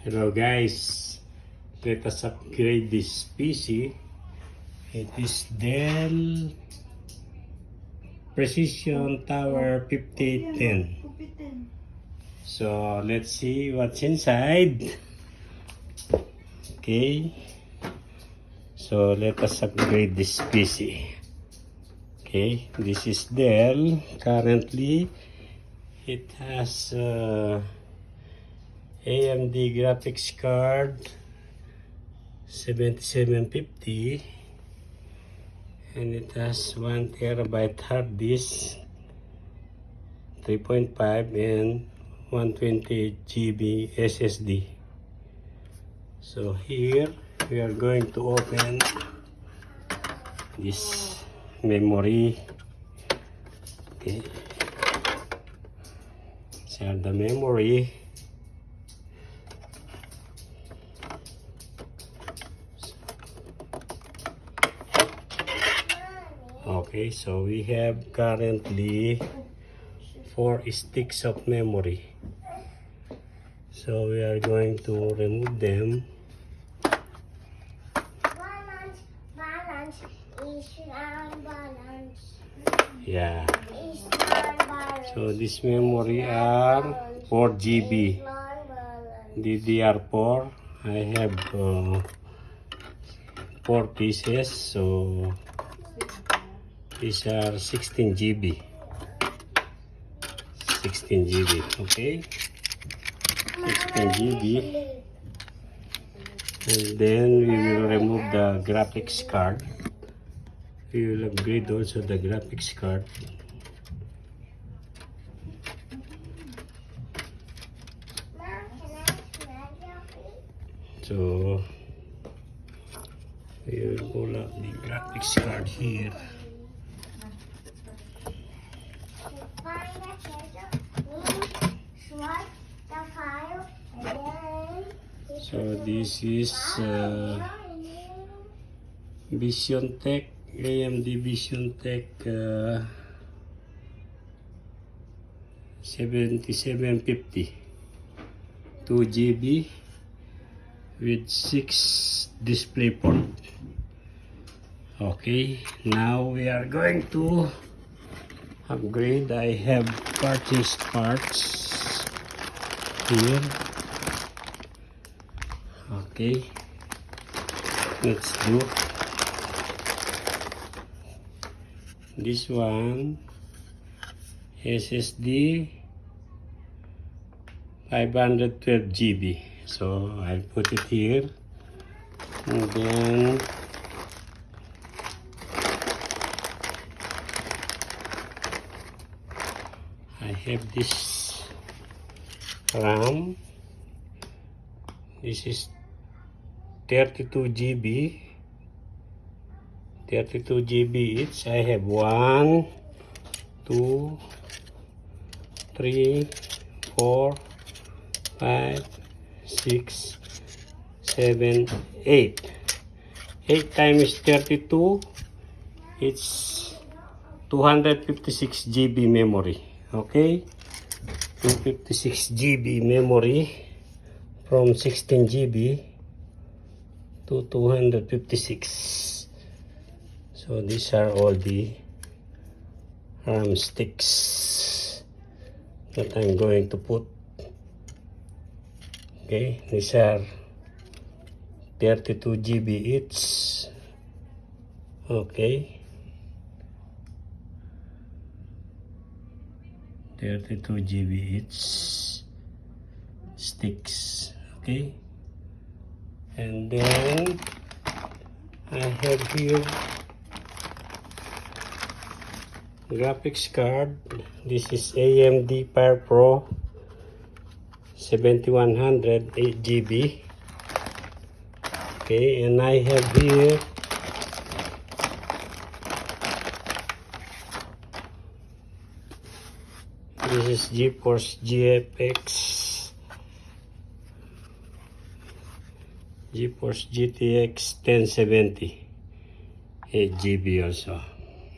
Hello guys, let us upgrade this PC. It is Dell Precision Tower 5810. So let's see what's inside. Okay, so let us upgrade this PC. Okay, this is Dell. Currently it has AMD graphics card 7750, and it has 1 terabyte hard disk 3.5 and 128 GB SSD. So here we are going to open this memory. Okay, so the memory. Okay, so we have currently 4 sticks of memory. So we are going to remove them. Balance is unbalance. Yeah. Is unbalance. So this memory are 4 GB. DDR4. I have 4 pieces. So these are 16 GB. 16 GB. Okay. 16 GB. And then we will remove the graphics card. We will upgrade also the graphics card. So we will pull out the graphics card here. So this is VisionTek, AMD VisionTek 7750, 2 GB with 6 display port. Okay, now we are going to upgrade. I have purchased parts here. Okay, let's do this one. SSD 512 GB. So I'll put it here, and then I have this RAM. This is 32 GB. 32 GB each. I have 1, 2, 3, 4, 5, 6, 7, 8. 8 times 32, it's 256 GB memory. Okay, 256 GB memory from 16 GB to 256. So these are all the RAM sticks that I'm going to put. Okay, these are 32 GB each. Okay, 32 GB each sticks. Okay, and then I have here graphics card. This is AMD FirePro 7100, 8 GB. Okay, and I have here this is GeForce GTX 1070, 8 GB also.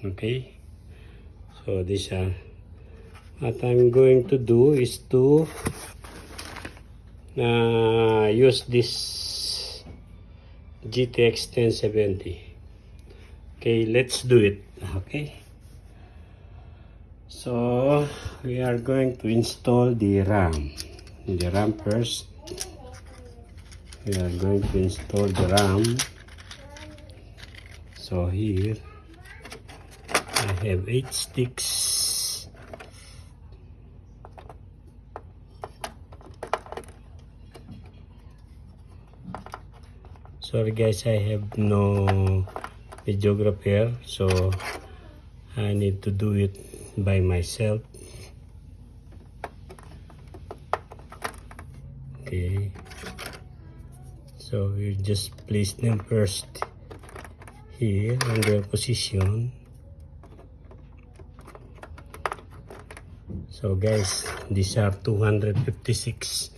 Okay, so these are what I'm going to do is to use this GTX 1070. Okay, let's do it. Okay. So we are going to install the RAM. The RAM first. We are going to install the RAM. So here I have 8 sticks. Sorry guys, I have no videographer, so I need to do it by myself. Okay, so we just place them first here on their position. So guys, these are 256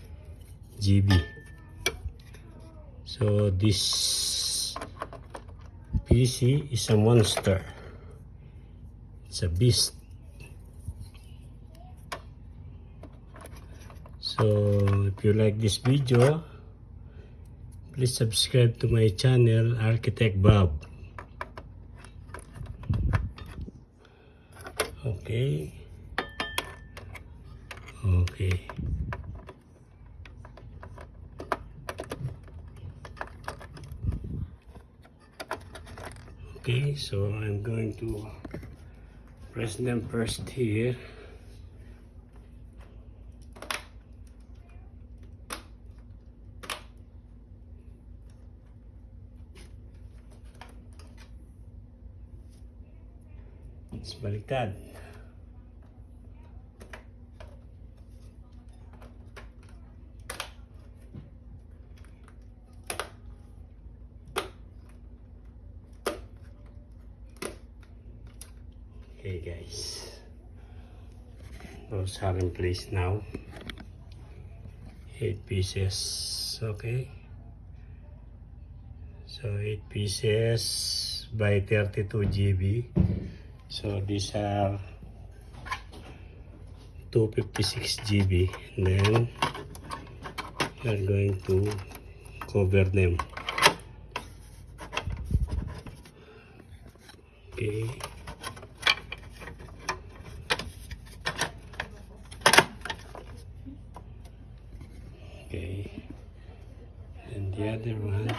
GB. So this PC is a monster. It's a beast. So if you like this video, please subscribe to my channel, Architect Bob. Okay. Okay. Okay, so I'm going to press them first here. It's baliktad. Okay guys, those are in place now. 8 pieces. Okay, so 8 pieces by 32 GB. So these are 256 GB. And then we are going to cover them. Okay. Okay. And the other one.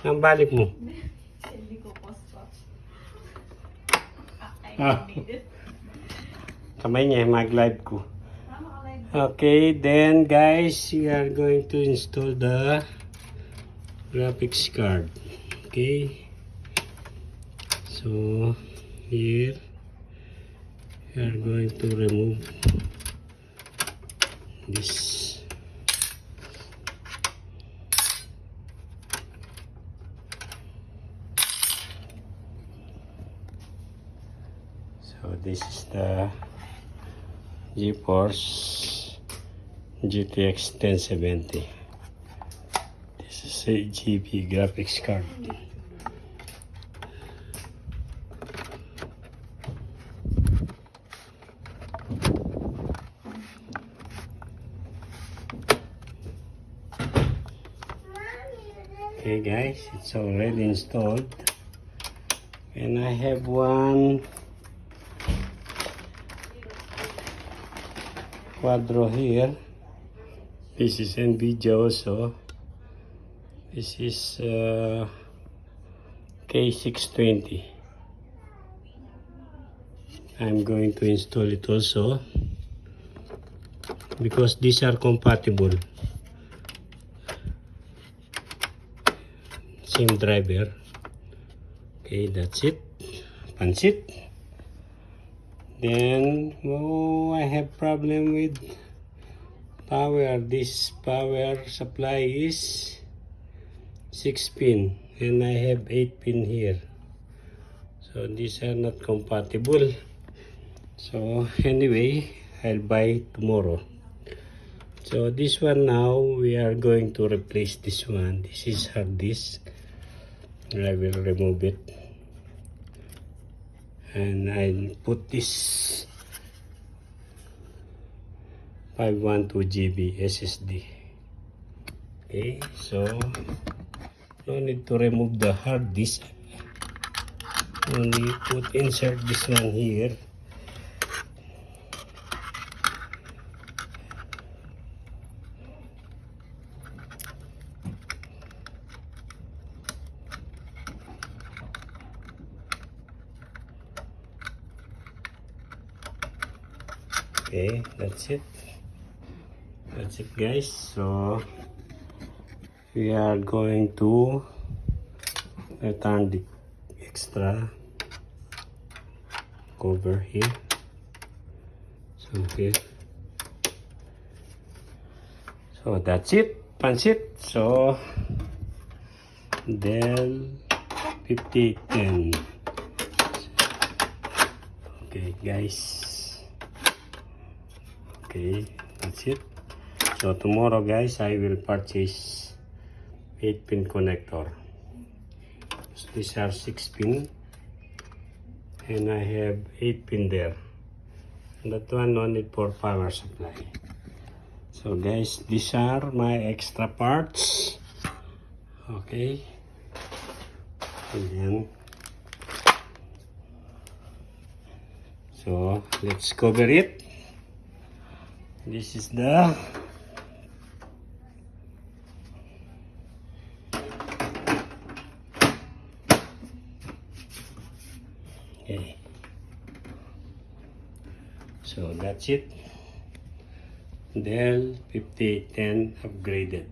Ang balik mo? Hindi ko posto. Kamay niya, mag-live ko. Okay, then guys, we are going to install the graphics card. Okay. So, here, we are going to remove this. So this is the GeForce GTX 1070. This is a GB graphics card. Okay guys, it's already installed. And I have one Quadro here. This is NVIDIA also. This is K620. I'm going to install it also because these are compatible. Same driver. Okay, that's it. Pansit. Then, I have problem with power. This power supply is 6 pin and I have 8 pin here. So these are not compatible. So anyway, I'll buy tomorrow. So this one now, we are going to replace this one. This is hard disk. I will remove it. And I'll put this 512 GB SSD. Okay, so no need to remove the hard disk. Only insert this one here. Okay, that's it. That's it, guys. So we are going to return the extra cover here. So here. So that's it. Pansit. So Dell 5010. Okay, guys. Okay, that's it. So tomorrow, guys, I will purchase 8-pin connector. So these are 6-pin, and I have 8-pin there. That one no need for power supply. So guys, these are my extra parts. Okay, and then so let's cover it. This is the okay. So that's it. Dell 5010 upgraded.